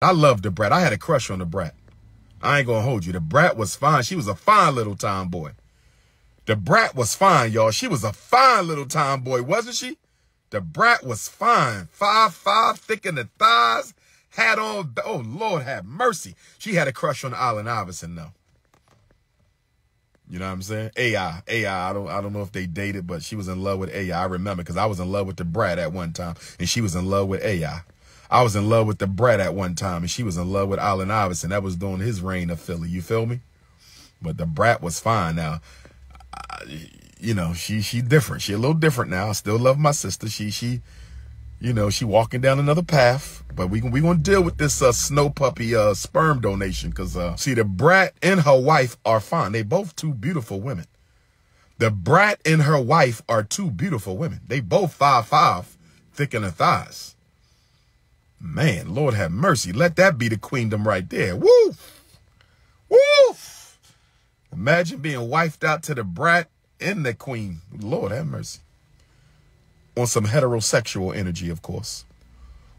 I loved the brat. I had a crush on the brat. I ain't gonna hold you. The brat was fine. She was a fine little tomboy. The brat was fine, y'all. She was a fine little tomboy, wasn't she? The brat was fine. 5'5", thick in the thighs. Had on, oh, Lord have mercy. She had a crush on Allen Iverson, though. You know what I'm saying? AI. I don't know if they dated, but she was in love with AI. I remember because I was in love with the brat at one time, and she was in love with AI. I was in love with the brat at one time, and she was in love with Allen Iverson. That was during his reign of Philly. You feel me? But the brat was fine. Now, you know, she different. She a little different now. I still love my sister. She you know, she walking down another path. But we gonna deal with this snow puppy sperm donation because see, the brat and her wife are fine. They both two beautiful women. The brat and her wife are two beautiful women. They both 5'5", thick in the thighs. Man, Lord have mercy. Let that be the queendom right there. Woo! Woo! Imagine being wifed out to the brat and the queen. Lord have mercy. On some heterosexual energy, of course.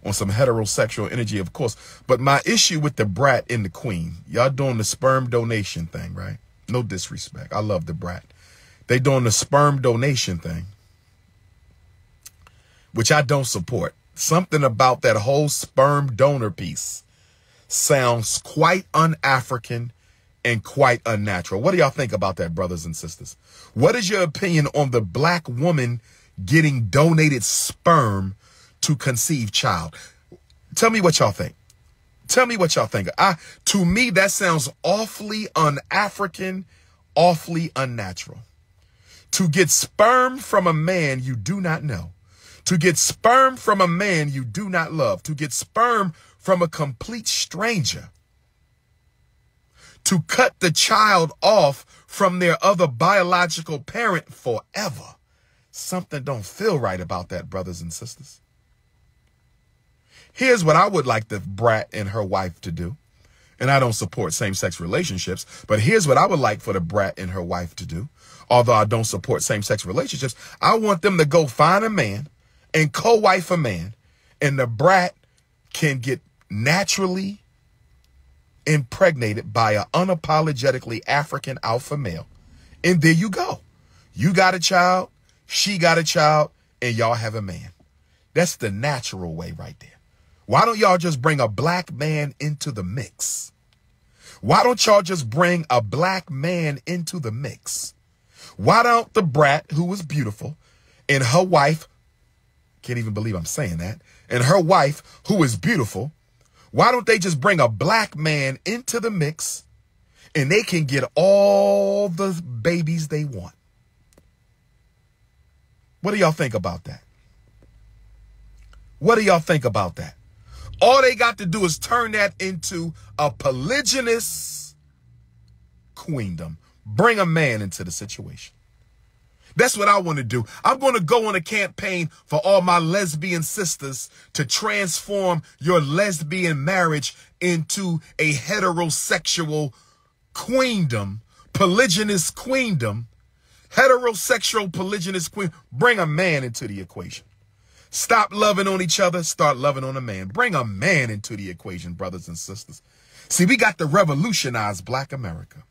On some heterosexual energy, of course. But my issue with the brat and the queen, y'all doing the sperm donation thing, right? No disrespect. I love the brat. They doing the sperm donation thing, which I don't support. Something about that whole sperm donor piece sounds quite un-African and quite unnatural. What do y'all think about that, brothers and sisters? What is your opinion on the black woman getting donated sperm to conceive child? Tell me what y'all think. Tell me what y'all think. To me, that sounds awfully un-African, awfully unnatural. To get sperm from a man you do not know. To get sperm from a man you do not love. To get sperm from a complete stranger. To cut the child off from their other biological parent forever. Something don't feel right about that, brothers and sisters. Here's what I would like the brat and her wife to do. And I don't support same-sex relationships, but here's what I would like for the brat and her wife to do. Although I don't support same-sex relationships, I want them to go find a man and co-wife a man, and the brat can get naturally impregnated by an unapologetically African alpha male. And there you go. You got a child, she got a child, and y'all have a man. That's the natural way right there. Why don't y'all just bring a black man into the mix? Why don't y'all just bring a black man into the mix? Why don't the brat, who was beautiful, and her wife, can't even believe I'm saying that, and her wife, who is beautiful, why don't they just bring a black man into the mix and they can get all the babies they want? What do y'all think about that? What do y'all think about that? All they got to do is turn that into a polygynous queendom. Bring a man into the situation. That's what I want to do. I'm going to go on a campaign for all my lesbian sisters to transform your lesbian marriage into a heterosexual queendom, polygynous queendom, heterosexual polygynous queen. Bring a man into the equation. Stop loving on each other. Start loving on a man. Bring a man into the equation, brothers and sisters. See, we got to revolutionize Black America.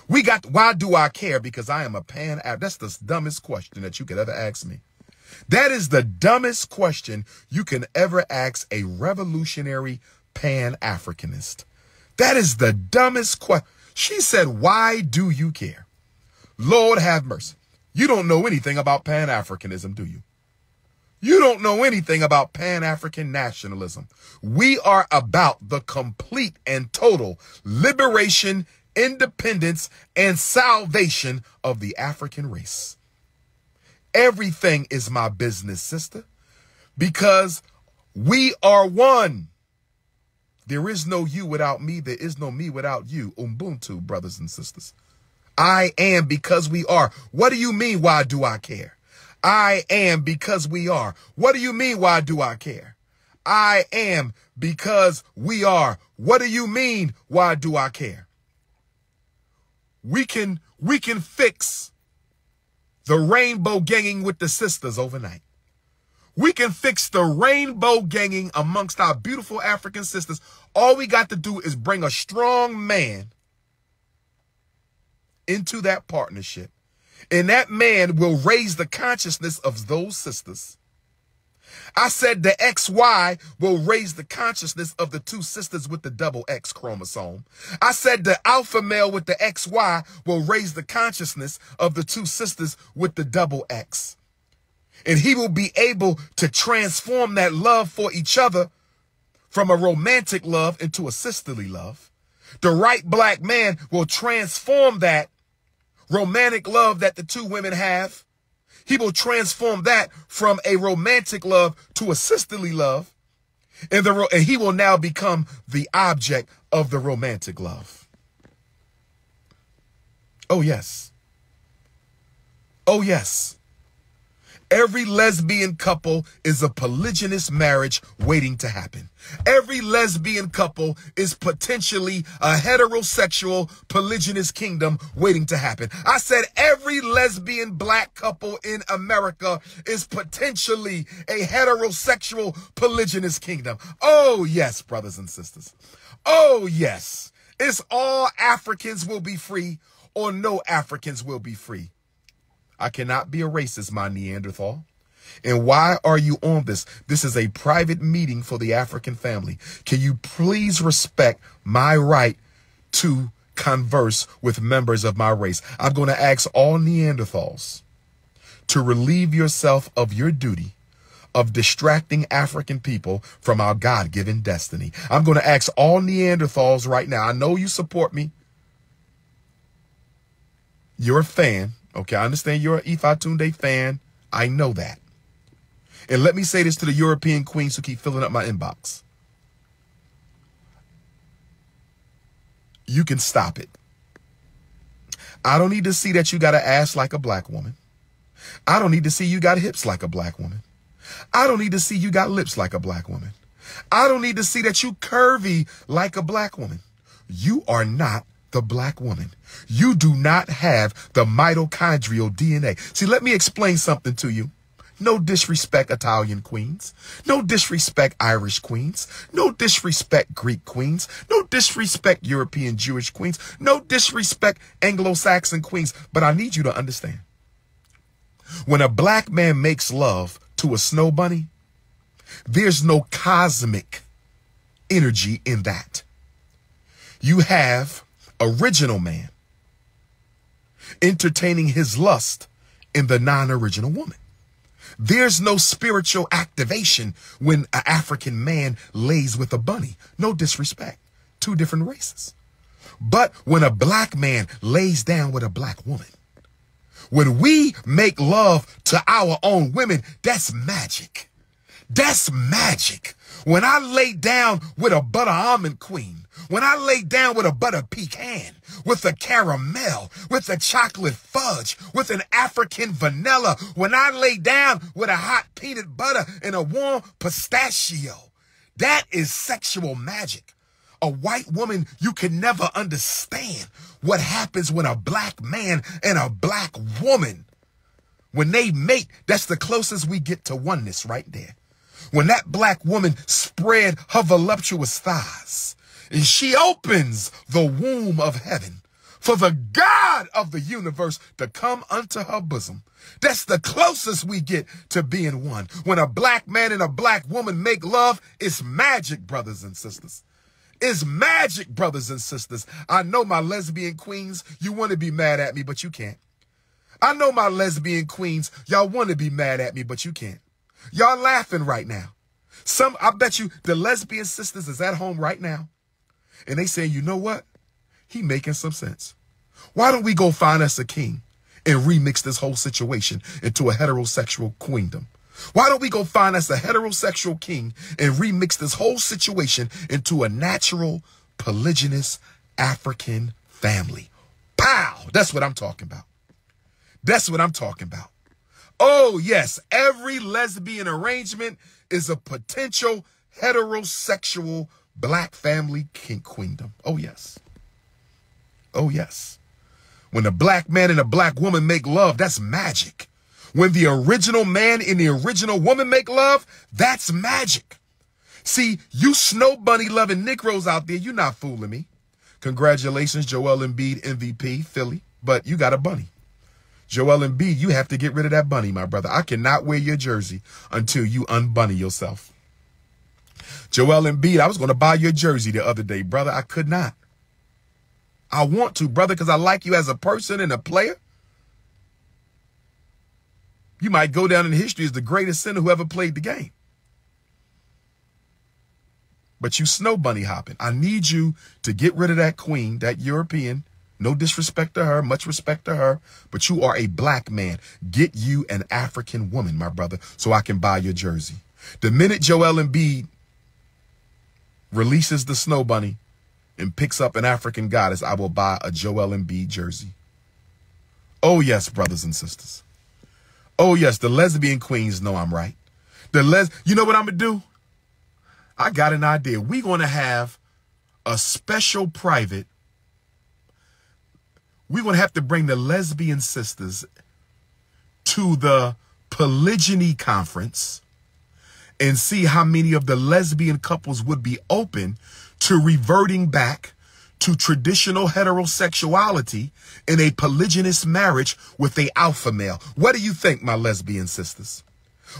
We got, why do I care? Because I am a Pan-African. That's the dumbest question that you could ever ask me. That is the dumbest question you can ever ask a revolutionary Pan-Africanist. That is the dumbest question. She said, why do you care? Lord have mercy. You don't know anything about Pan-Africanism, do you? You don't know anything about Pan-African nationalism. We are about the complete and total liberation, independence, and salvation of the African race. Everything is my business, sister, because we are one. There is no you without me. There is no me without you. Ubuntu, brothers and sisters. I am because we are. What do you mean, why do I care? I am because we are. What do you mean, why do I care? I am because we are. What do you mean, why do I care? We can fix the rainbow ganging with the sisters overnight. We can fix the rainbow ganging amongst our beautiful African sisters. All we got to do is bring a strong man into that partnership. And that man will raise the consciousness of those sisters. I said the XY will raise the consciousness of the two sisters with the double X chromosome. I said the alpha male with the XY will raise the consciousness of the two sisters with the double X. And he will be able to transform that love for each other from a romantic love into a sisterly love. The right black man will transform that romantic love that the two women have. He will transform that from a romantic love to a sisterly love. And he will now become the object of the romantic love. Oh, yes. Oh, yes. Every lesbian couple is a polygynous marriage waiting to happen. Every lesbian couple is potentially a heterosexual polygynous kingdom waiting to happen. I said every lesbian black couple in America is potentially a heterosexual polygynous kingdom. Oh, yes, brothers and sisters. Oh, yes. It's all Africans will be free or no Africans will be free. I cannot be a racist, my Neanderthal. And why are you on this? This is a private meeting for the African family. Can you please respect my right to converse with members of my race? I'm going to ask all Neanderthals to relieve yourself of your duty of distracting African people from our God-given destiny. I'm going to ask all Neanderthals right now. I know you support me. You're a fan. Okay, I understand you're an Ifa Tunde fan. I know that. And let me say this to the European queens who keep filling up my inbox. You can stop it. I don't need to see that you got an ass like a black woman. I don't need to see you got hips like a black woman. I don't need to see you got lips like a black woman. I don't need to see that you curvy like a black woman. You are not the black woman. You do not have the mitochondrial DNA. See, let me explain something to you. No disrespect, Italian queens. No disrespect, Irish queens. No disrespect, Greek queens. No disrespect, European Jewish queens. No disrespect, Anglo-Saxon queens. But I need you to understand. When a black man makes love to a snow bunny, there's no cosmic energy in that. You have original man entertaining his lust in the non-original woman. There's no spiritual activation when an African man lays with a bunny. No disrespect. Two different races. But when a black man lays down with a black woman, when we make love to our own women, that's magic. That's magic. When I lay down with a butter almond queen, when I lay down with a butter pecan, with a caramel, with a chocolate fudge, with an African vanilla, when I lay down with a hot peanut butter and a warm pistachio, that is sexual magic. A white woman, you can never understand what happens when a black man and a black woman, when they mate, that's the closest we get to oneness right there. When that black woman spread her voluptuous thighs, and she opens the womb of heaven for the God of the universe to come unto her bosom. That's the closest we get to being one. When a black man and a black woman make love, it's magic, brothers and sisters. It's magic, brothers and sisters. I know my lesbian queens, you want to be mad at me, but you can't. I know my lesbian queens, y'all want to be mad at me, but you can't. Y'all laughing right now. I bet you the lesbian sisters is at home right now. And they saying, you know what? He making some sense. Why don't we go find us a king and remix this whole situation into a heterosexual queendom? Why don't we go find us a heterosexual king and remix this whole situation into a natural, polygynous African family? Pow! That's what I'm talking about. That's what I'm talking about. Oh, yes. Every lesbian arrangement is a potential heterosexual black family queendom. Oh, yes. Oh, yes. When a black man and a black woman make love, that's magic. When the original man and the original woman make love, that's magic. See, you snow bunny loving Negroes out there, you're not fooling me. Congratulations, Joel Embiid, MVP, Philly, but you got a bunny. Joel Embiid, you have to get rid of that bunny, my brother. I cannot wear your jersey until you unbunny yourself. Joel Embiid, I was going to buy your jersey the other day, brother. I could not. I want to, brother, because I like you as a person and a player. You might go down in history as the greatest sinner who ever played the game. But you snow bunny hopping. I need you to get rid of that queen, that European. No disrespect to her, much respect to her, but you are a black man. Get you an African woman, my brother, so I can buy your jersey. The minute Joel Embiid releases the snow bunny and picks up an African goddess, I will buy a Joel Embiid jersey. Oh, yes, brothers and sisters. Oh, yes, the lesbian queens know I'm right. You know what I'm going to do? I got an idea. We're going to have a special private. We're going to have to bring the lesbian sisters to the polygyny conference and see how many of the lesbian couples would be open to reverting back to traditional heterosexuality in a polygynous marriage with a alpha male. What do you think, my lesbian sisters?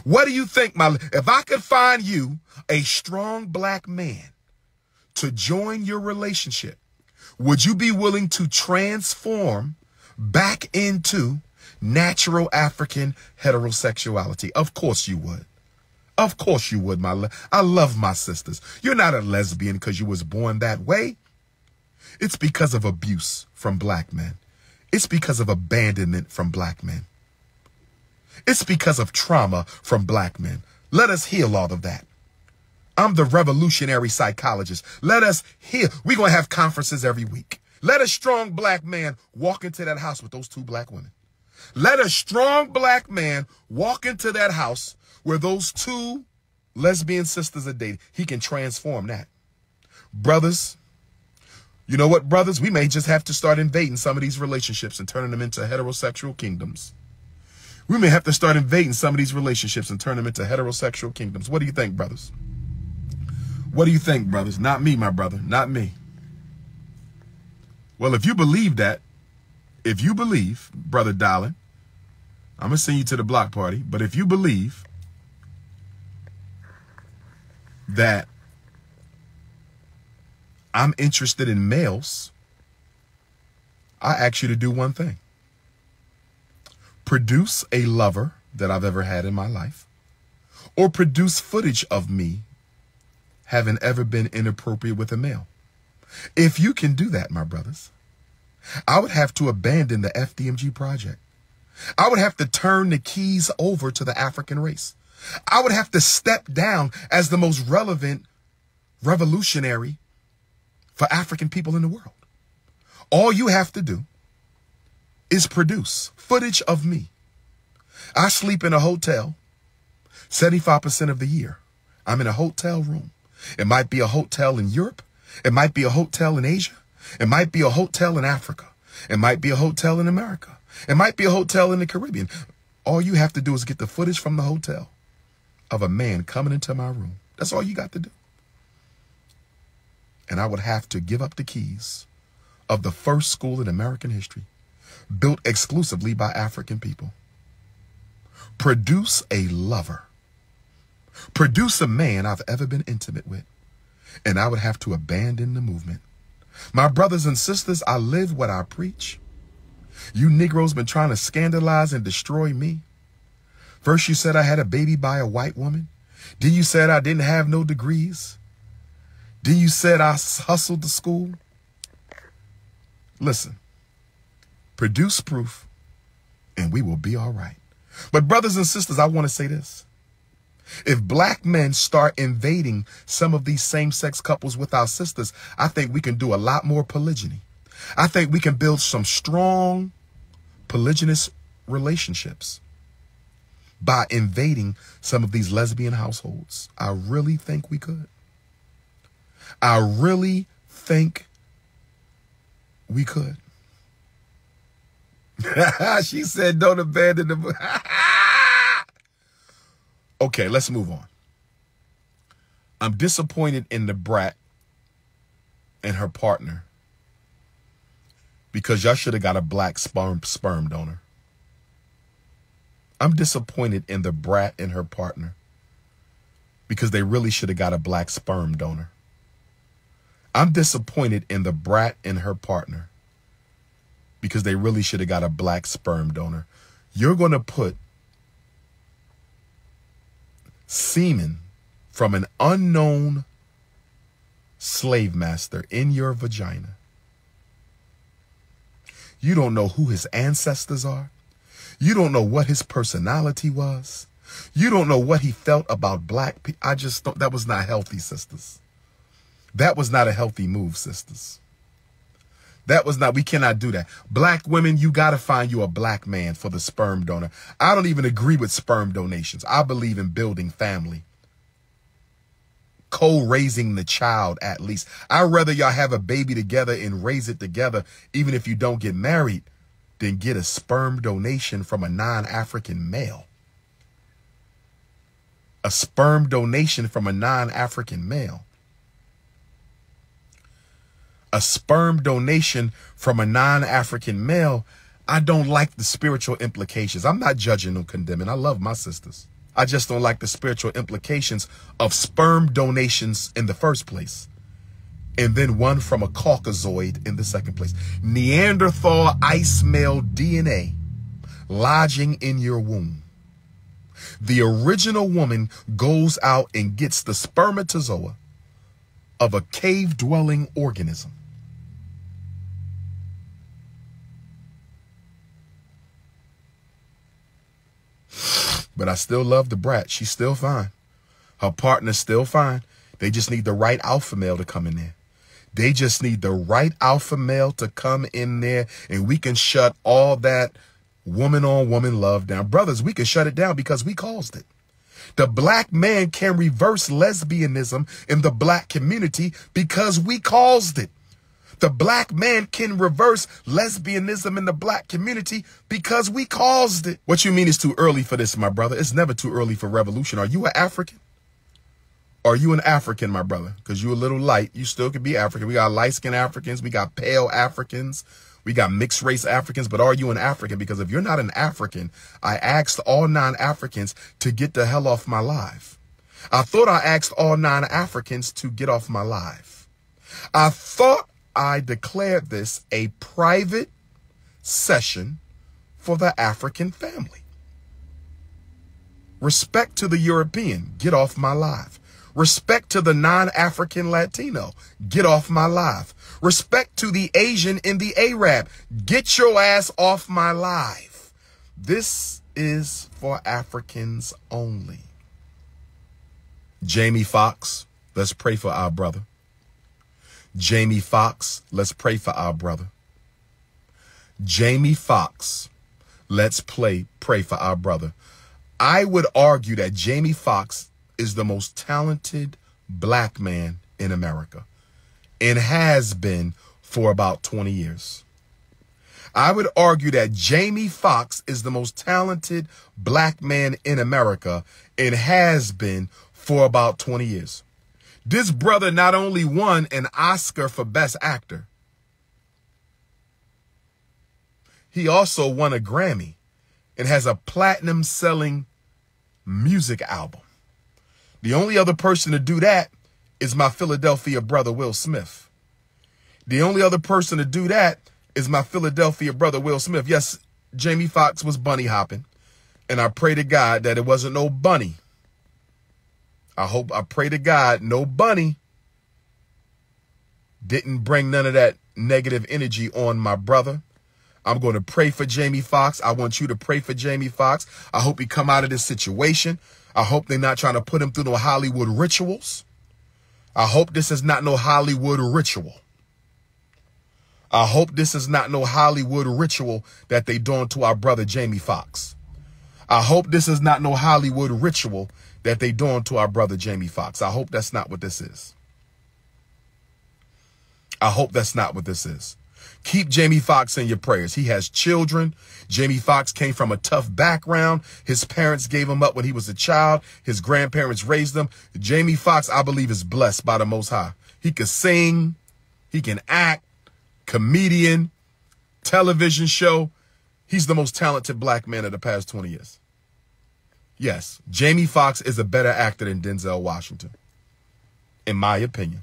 What do you think, if I could find you a strong black man to join your relationship, would you be willing to transform back into natural African heterosexuality? Of course you would. Of course you would, I love my sisters. You're not a lesbian because you was born that way. It's because of abuse from black men. It's because of abandonment from black men. It's because of trauma from black men. Let us heal all of that. I'm the revolutionary psychologist. Let us heal. We're going to have conferences every week. Let a strong black man walk into that house with those two black women. Let a strong black man walk into that house where those two lesbian sisters are dating. He can transform that. Brothers, you know what, brothers? We may just have to start invading some of these relationships and turning them into heterosexual kingdoms. We may have to start invading some of these relationships and turn them into heterosexual kingdoms. What do you think, brothers? What do you think, brothers? Not me, my brother. Not me. Well, if you believe that, if you believe, brother darling, I'm going to send you to the block party. But if you believe that I'm interested in males, I ask you to do one thing. Produce a lover that I've ever had in my life, or produce footage of me having ever been inappropriate with a male. If you can do that, my brothers, I would have to abandon the FDMG project. I would have to turn the keys over to the African race. I would have to step down as the most relevant revolutionary for African people in the world. All you have to do is produce footage of me. I sleep in a hotel 75% of the year. I'm in a hotel room. It might be a hotel in Europe. It might be a hotel in Asia. It might be a hotel in Africa. It might be a hotel in America. It might be a hotel in the Caribbean. All you have to do is get the footage from the hotel of a man coming into my room. That's all you got to do. And I would have to give up the keys of the first school in American history, built exclusively by African people. Produce a lover. Produce a man I've ever been intimate with. And I would have to abandon the movement. My brothers and sisters, I live what I preach. You Negroes been trying to scandalize and destroy me. First you said I had a baby by a white woman. Then you said I didn't have no degrees. Then you said I hustled to school. Listen, produce proof and we will be all right. But brothers and sisters, I want to say this. If black men start invading some of these same-sex couples with our sisters, I think we can do a lot more polygyny. I think we can build some strong polygynous relationships by invading some of these lesbian households. I really think we could. I really think we could. She said, don't abandon the Okay, let's move on. I'm disappointed in the brat and her partner because y'all should have got a black sperm donor. I'm disappointed in the brat and her partner because they really should have got a black sperm donor. I'm disappointed in the brat and her partner because they really should have got a black sperm donor. You're going to put semen from an unknown slave master in your vagina. You don't know who his ancestors are. You don't know what his personality was. You don't know what he felt about black people. I just thought that was not healthy, sisters. That was not a healthy move, sisters. That was not, we cannot do that. Black women, you got to find you a black man for the sperm donor. I don't even agree with sperm donations. I believe in building family. Co-raising the child, at least. I'd rather y'all have a baby together and raise it together, even if you don't get married, than get a sperm donation from a non-African male. A sperm donation from a non-African male. A sperm donation from a non-African male. I don't like the spiritual implications. I'm not judging or condemning. I love my sisters. I just don't like the spiritual implications of sperm donations in the first place. And then one from a Caucasoid in the second place. Neanderthal ice male DNA lodging in your womb. The original woman goes out and gets the spermatozoa of a cave-dwelling organism. But I still love the brat. She's still fine. Her partner's still fine. They just need the right alpha male to come in there. They just need the right alpha male to come in there, and we can shut all that woman-on-woman love down. Brothers, we can shut it down because we caused it. The black man can reverse lesbianism in the black community because we caused it. The black man can reverse lesbianism in the black community because we caused it. What you mean it's too early for this, my brother? It's never too early for revolution. Are you an African? Are you an African, my brother? Because you're a little light. You still could be African. We got light-skinned Africans. We got pale Africans. We got mixed race Africans. But are you an African? Because if you're not an African, I asked all non-Africans to get the hell off my live. I thought I asked all non-Africans to get off my live. I thought I declared this a private session for the African family. Respect to the European, get off my live. Respect to the non-African Latino, get off my live. Respect to the Asian and the Arab, get your ass off my live. This is for Africans only. Jamie Foxx, let's pray for our brother. Jamie Foxx, let's pray for our brother. Jamie Foxx, let's pray for our brother. I would argue that Jamie Foxx is the most talented black man in America and has been for about 20 years. I would argue that Jamie Foxx is the most talented black man in America and has been for about 20 years. This brother not only won an Oscar for Best Actor, he also won a Grammy and has a platinum-selling music album. The only other person to do that is my Philadelphia brother, Will Smith. The only other person to do that is my Philadelphia brother, Will Smith. Yes, Jamie Foxx was bunny hopping, and I pray to God that it wasn't no bunny. I pray to God no bunny didn't bring none of that negative energy on my brother. I'm going to pray for Jamie Foxx. I want you to pray for Jamie Foxx. I hope he come out of this situation. I hope they're not trying to put him through no Hollywood rituals. I hope this is not no Hollywood ritual. I hope this is not no Hollywood ritual that they doing to our brother Jamie Foxx. I hope this is not no Hollywood ritual that they doing to our brother Jamie Foxx. I hope that's not what this is. I hope that's not what this is. Keep Jamie Foxx in your prayers. He has children. Jamie Foxx came from a tough background. His parents gave him up when he was a child. His grandparents raised him. Jamie Foxx, I believe, is blessed by the Most High. He can sing. He can act. Comedian. Television show. He's the most talented black man of the past 20 years. Yes, Jamie Foxx is a better actor than Denzel Washington, in my opinion.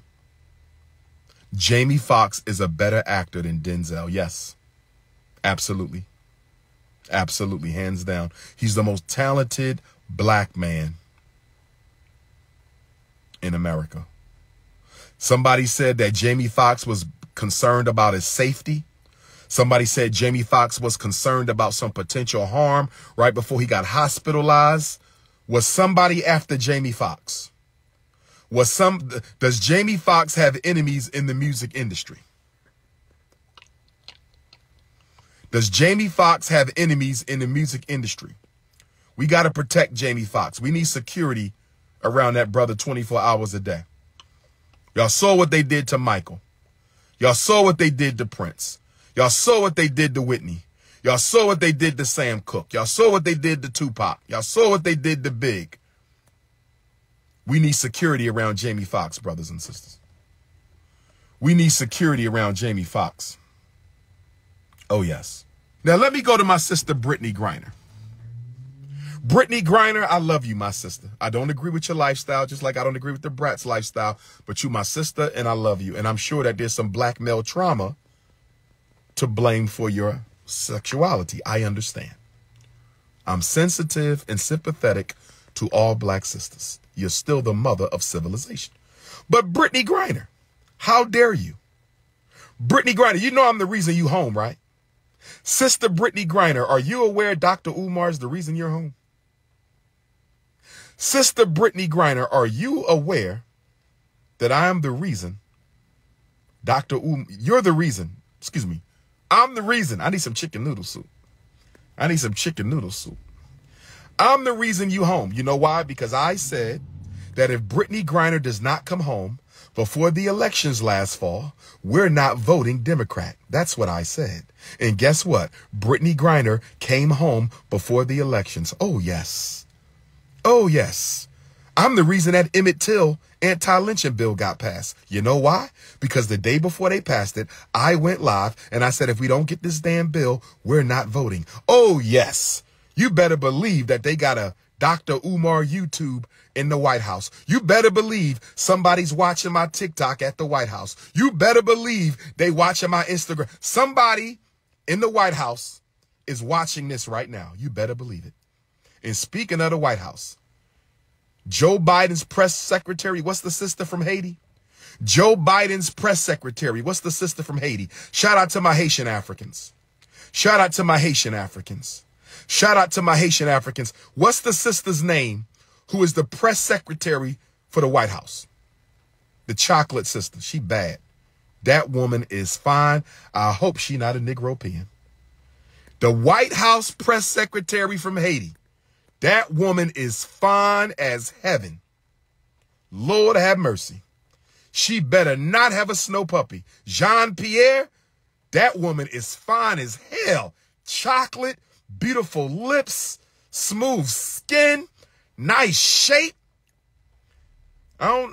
Jamie Foxx is a better actor than Denzel. Yes, absolutely. Absolutely, hands down. He's the most talented black man in America. Somebody said that Jamie Foxx was concerned about his safety. Somebody said Jamie Foxx was concerned about some potential harm right before he got hospitalized. Was somebody after Jamie Foxx? Does Jamie Foxx have enemies in the music industry? Does Jamie Foxx have enemies in the music industry? We got to protect Jamie Foxx. We need security around that brother 24 hours a day. Y'all saw what they did to Michael. Y'all saw what they did to Prince. Y'all saw what they did to Whitney. Y'all saw what they did to Sam Cooke. Y'all saw what they did to Tupac. Y'all saw what they did to Big. We need security around Jamie Foxx, brothers and sisters. We need security around Jamie Foxx. Oh, yes. Now, let me go to my sister, Brittany Griner. Brittany Griner, I love you, my sister. I don't agree with your lifestyle, just like I don't agree with the Brat's lifestyle, but you my sister, and I love you. And I'm sure that there's some black male trauma to blame for your sexuality. I understand. I'm sensitive and sympathetic to all black sisters. You're still the mother of civilization. But Brittany Griner, how dare you? Brittany Griner, you know I'm the reason you home, right? Sister Brittany Griner, are you aware DR.UMAR is the reason you're home? Sister Brittany Griner, are you aware that I am the reason you're the reason, excuse me, I'm the reason. I need some chicken noodle soup. I need some chicken noodle soup. I'm the reason you home. You know why? Because I said that if Brittany Griner does not come home before the elections last fall, we're not voting Democrat. That's what I said. And guess what? Brittany Griner came home before the elections. Oh, yes. Oh, yes. I'm the reason that Emmett Till anti-lynching bill got passed. You know why? Because the day before they passed it, I went live and I said, if we don't get this damn bill, we're not voting. Oh, yes. You better believe that they got a DR.UMAR YouTube in the White House. You better believe somebody's watching my TikTok at the White House. You better believe they watching my Instagram. Somebody in the White House is watching this right now. You better believe it. And speaking of the White House, Joe Biden's press secretary, what's the sister from Haiti? Joe Biden's press secretary, what's the sister from Haiti? Shout out to my Haitian Africans. Shout out to my Haitian Africans. Shout out to my Haitian Africans. What's the sister's name who is the press secretary for the White House? The chocolate sister. She bad. That woman is fine. I hope she not a Negropean. The White House press secretary from Haiti. That woman is fine as heaven. Lord have mercy. She better not have a snow puppy. Jean-Pierre, that woman is fine as hell. Chocolate, beautiful lips, smooth skin, nice shape.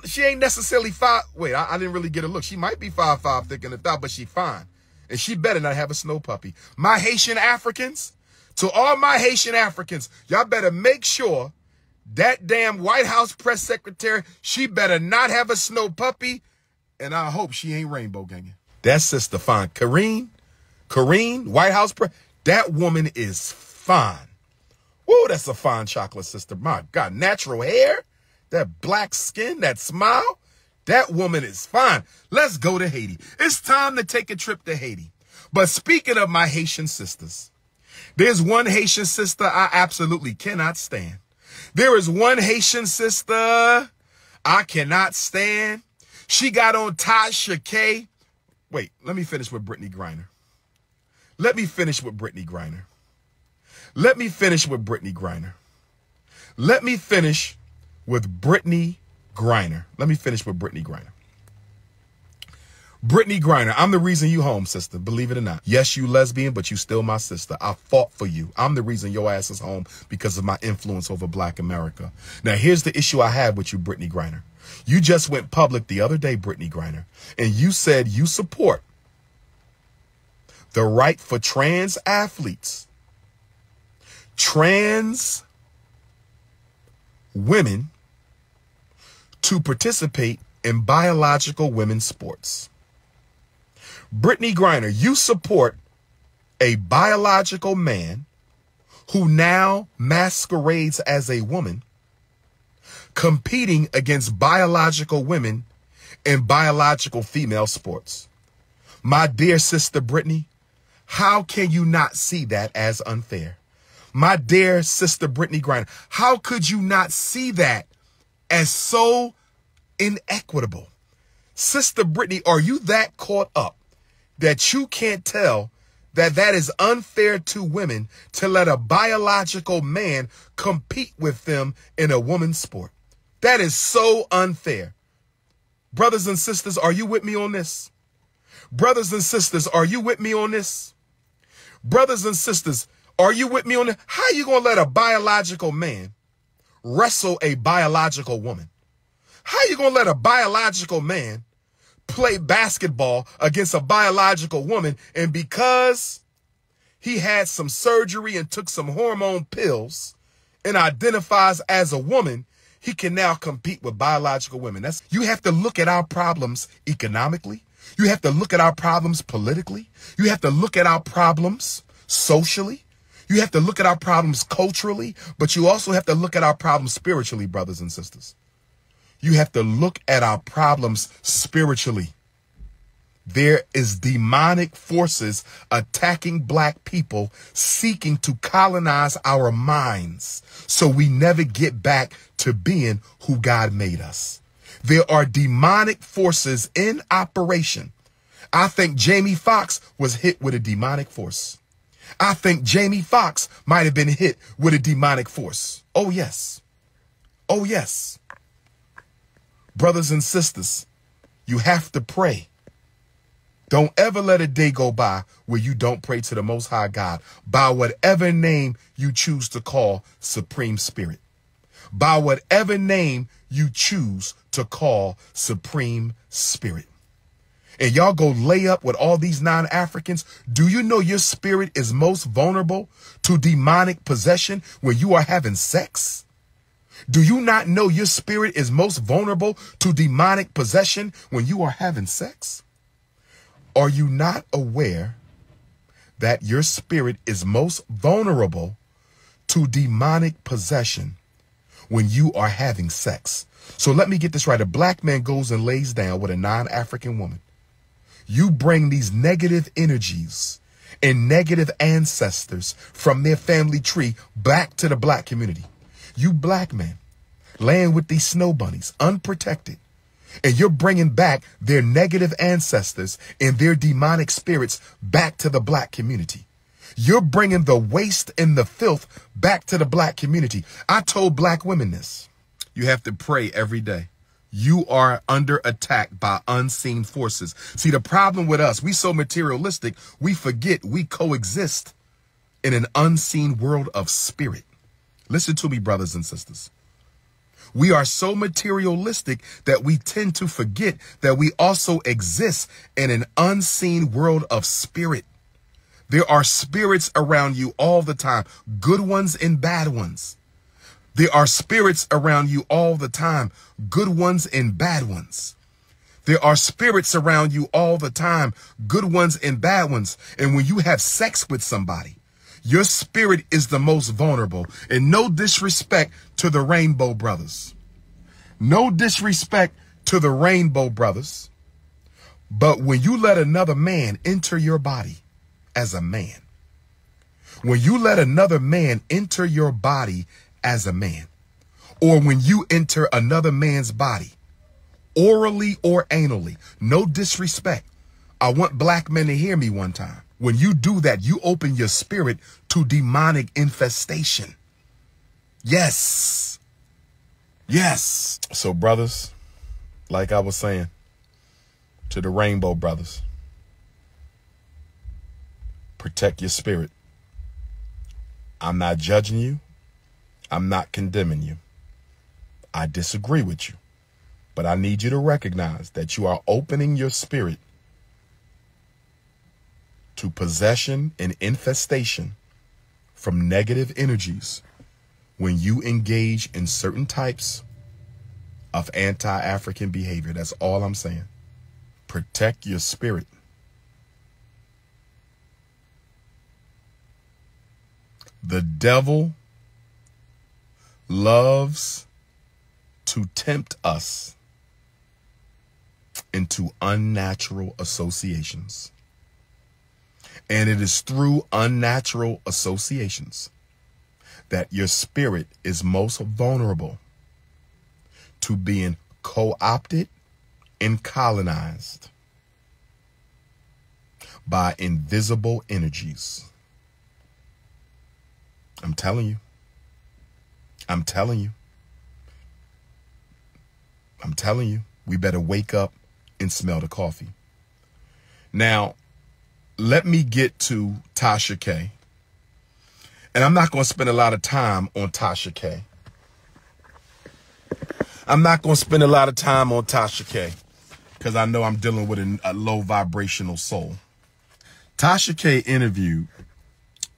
She ain't necessarily five. Wait, I didn't really get a look. She might be 5'5", thick in the thigh, but she fine. And she better not have a snow puppy. My Haitian Africans, to all my Haitian Africans, y'all better make sure that damn White House press secretary, she better not have a snow puppy, and I hope she ain't rainbow ganging. That sister fine. Karine, White House press, that woman is fine. Whoa, that's a fine chocolate sister. My God, natural hair, that black skin, that smile, that woman is fine. Let's go to Haiti. It's time to take a trip to Haiti. But speaking of my Haitian sisters, there's one Haitian sister I absolutely cannot stand. There is one Haitian sister I cannot stand. She got on Tasha K. Wait, let me finish with Brittany Griner. Let me finish with Brittany Griner. Let me finish with Brittany Griner. Let me finish with Brittany Griner. Let me finish with Brittany Griner. Brittany Griner, I'm the reason you home, sister. Believe it or not. Yes, you lesbian, but you still my sister. I fought for you. I'm the reason your ass is home because of my influence over Black America. Now, here's the issue I have with you, Brittany Griner. You just went public the other day, Brittany Griner, and you said you support the right for trans athletes, trans women to participate in biological women's sports. Brittany Griner, you support a biological man who now masquerades as a woman competing against biological women in biological female sports. My dear sister Brittany, how can you not see that as unfair? My dear sister Brittany Griner, how could you not see that as so inequitable? Sister Brittany, are you that caught up that you can't tell that that is unfair to women to let a biological man compete with them in a woman's sport? That is so unfair. Brothers and sisters, are you with me on this? Brothers and sisters, are you with me on this? Brothers and sisters, are you with me on this? How are you going to let a biological man wrestle a biological woman? How are you going to let a biological man play basketball against a biological woman, and because he had some surgery and took some hormone pills and identifies as a woman, he can now compete with biological women? You have to look at our problems economically. You have to look at our problems politically. You have to look at our problems socially. You have to look at our problems culturally, but you also have to look at our problems spiritually, brothers and sisters. You have to look at our problems spiritually. There is demonic forces attacking Black people, seeking to colonize our minds so we never get back to being who God made us. There are demonic forces in operation. I think Jamie Foxx was hit with a demonic force. I think Jamie Foxx might have been hit with a demonic force. Oh, yes. Oh, yes. Brothers and sisters, you have to pray. Don't ever let a day go by where you don't pray to the Most High God by whatever name you choose to call Supreme Spirit. By whatever name you choose to call Supreme Spirit. And y'all go lay up with all these non-Africans. Do you know your spirit is most vulnerable to demonic possession when you are having sex? Do you not know your spirit is most vulnerable to demonic possession when you are having sex? Are you not aware that your spirit is most vulnerable to demonic possession when you are having sex? So let me get this right. A Black man goes and lays down with a non-African woman. You bring these negative energies and negative ancestors from their family tree back to the Black community. You Black men laying with these snow bunnies unprotected, and you're bringing back their negative ancestors and their demonic spirits back to the Black community. You're bringing the waste and the filth back to the Black community. I told Black women this. You have to pray every day. You are under attack by unseen forces. See, the problem with us, we so materialistic, we forget we coexist in an unseen world of spirit. Listen to me, brothers and sisters. We are so materialistic that we tend to forget that we also exist in an unseen world of spirit. There are spirits around you all the time, good ones and bad ones. There are spirits around you all the time, good ones and bad ones. There are spirits around you all the time, good ones and bad ones. And when you have sex with somebody, your spirit is the most vulnerable. And no disrespect to the Rainbow Brothers. No disrespect to the Rainbow Brothers. But when you let another man enter your body as a man, when you let another man enter your body as a man, or when you enter another man's body, orally or anally, no disrespect. I want Black men to hear me one time. When you do that, you open your spirit to demonic infestation. Yes. Yes. So brothers, like I was saying, To the Rainbow Brothers, protect your spirit. I'm not judging you. I'm not condemning you. I disagree with you. But I need you to recognize that you are opening your spirit to possession and infestation from negative energies when you engage in certain types of anti-African behavior. That's all I'm saying. Protect your spirit. The devil loves to tempt us into unnatural associations. And it is through unnatural associations that your spirit is most vulnerable to being co-opted and colonized by invisible energies. I'm telling you. I'm telling you. I'm telling you. We better wake up and smell the coffee. Now, let me get to Tasha K. And I'm not going to spend a lot of time on Tasha K. I'm not going to spend a lot of time on Tasha K because I know I'm dealing with a low vibrational soul. Tasha K interviewed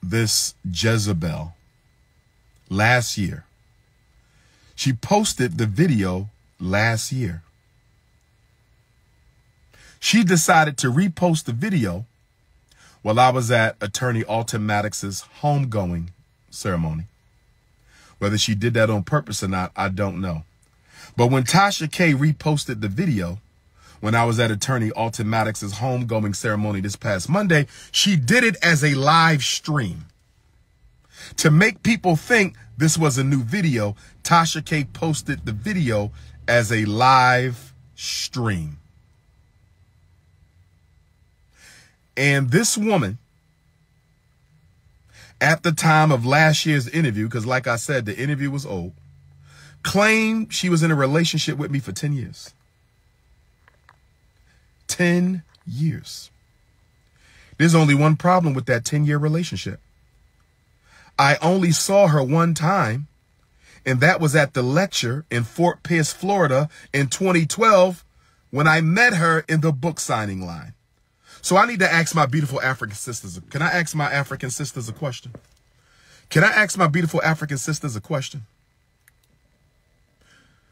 this Jezebel last year. She posted the video last year. She decided to repost the video while I was at Attorney Alton Maddox's homegoing ceremony. Whether she did that on purpose or not, I don't know. But when Tasha K reposted the video when I was at Attorney Alton Maddox's homegoing ceremony this past Monday, she did it as a live stream. To make people think this was a new video, Tasha K posted the video as a live stream. And this woman, at the time of last year's interview, because like I said, the interview was old, claimed she was in a relationship with me for 10 years. 10 years. There's only one problem with that 10-year relationship. I only saw her one time, and that was at the lecture in Fort Pierce, Florida in 2012 when I met her in the book signing line. So I need to ask my beautiful African sisters. Can I ask my African sisters a question? Can I ask my beautiful African sisters a question?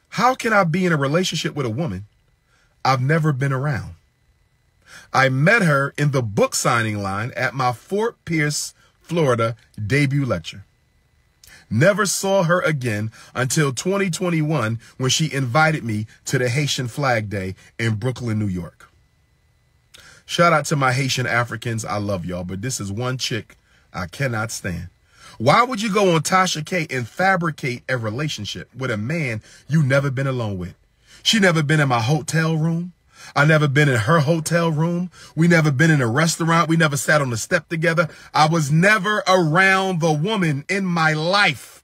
How can I be in a relationship with a woman I've never been around? I met her in the book signing line at my Fort Pierce, Florida debut lecture. Never saw her again until 2021 when she invited me to the Haitian Flag Day in Brooklyn, New York. Shout out to my Haitian Africans. I love y'all, but this is one chick I cannot stand. Why would you go on Tasha K and fabricate a relationship with a man you never been alone with? She never been in my hotel room. I never been in her hotel room. We never been in a restaurant. We never sat on the step together. I was never around the woman in my life.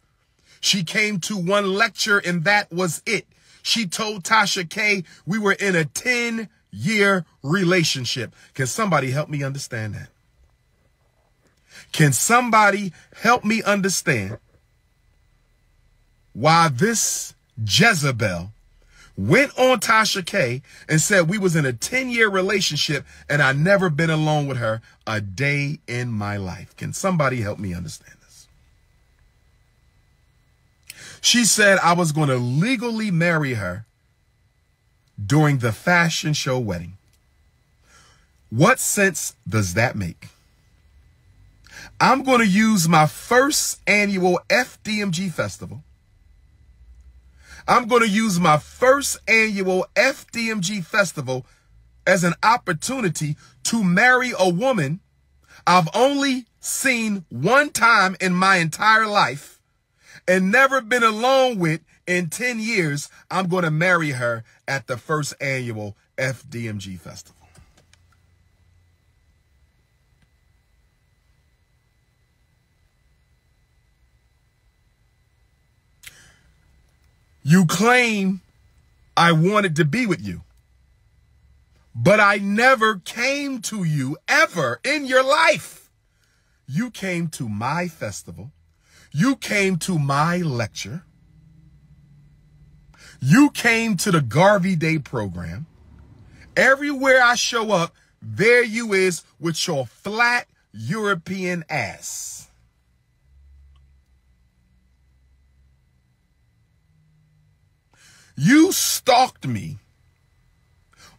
She came to one lecture and that was it. She told Tasha K we were in a 10-year relationship. Can somebody help me understand that? Can somebody help me understand why this Jezebel went on Tasha K and said we was in a 10-year relationship and I never been alone with her a day in my life? Can somebody help me understand this? She said I was going to legally marry her during the fashion show wedding. What sense does that make? I'm going to use my first annual FDMG festival. I'm going to use my first annual FDMG festival as an opportunity to marry a woman I've only seen one time in my entire life and never been alone with in 10 years. I'm going to marry her at the first annual FDMG festival. You claim I wanted to be with you, But I never came to you ever in your life. You came to my festival. You came to my lecture. You came to the Garvey Day program. Everywhere I show up, there you is with your flat European ass. You stalked me,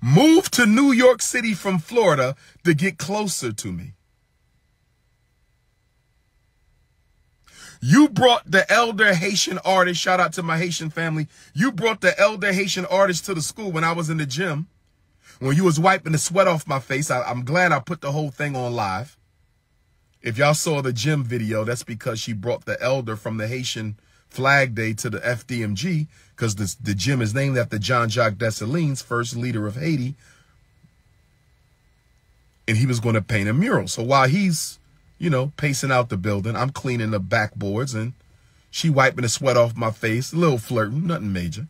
moved to New York City from Florida to get closer to me. You brought the elder Haitian artist, shout out to my Haitian family. You brought the elder Haitian artist to the school when I was in the gym. When you was wiping the sweat off my face, I'm glad I put the whole thing on live. If y'all saw the gym video, that's because she brought the elder from the Haitian Flag Day to the FDMG, because the gym is named after Jean-Jacques Dessalines, first leader of Haiti. And he was going to paint a mural. So while he's, you know, pacing out the building, I'm cleaning the backboards and she wiping the sweat off my face, a little flirting, nothing major.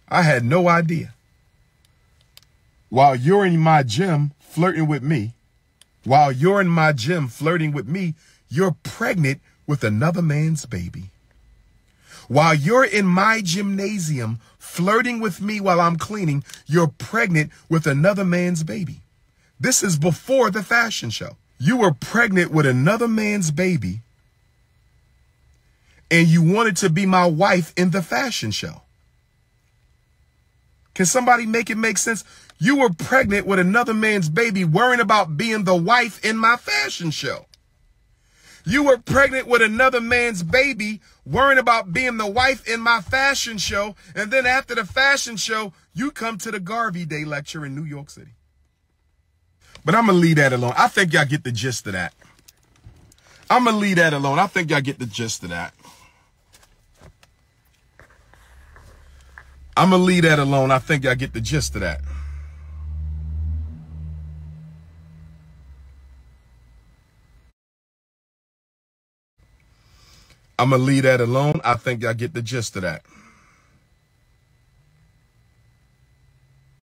I had no idea. While you're in my gym flirting with me, you're pregnant with another man's baby. While you're in my gymnasium flirting with me while I'm cleaning, you're pregnant with another man's baby. This is before the fashion show. You were pregnant with another man's baby and you wanted to be my wife in the fashion show. Can somebody make it make sense? You were pregnant with another man's baby, worrying about being the wife in my fashion show. You were pregnant with another man's baby, worrying about being the wife in my fashion show. And then after the fashion show, you come to the Garvey Day lecture in New York City. But I'm going to leave that alone. I think y'all get the gist of that. I'm going to leave that alone. I think y'all get the gist of that. I'm going to leave that alone. I think y'all get the gist of that. I'm going to leave that alone. I think y'all get the gist of that.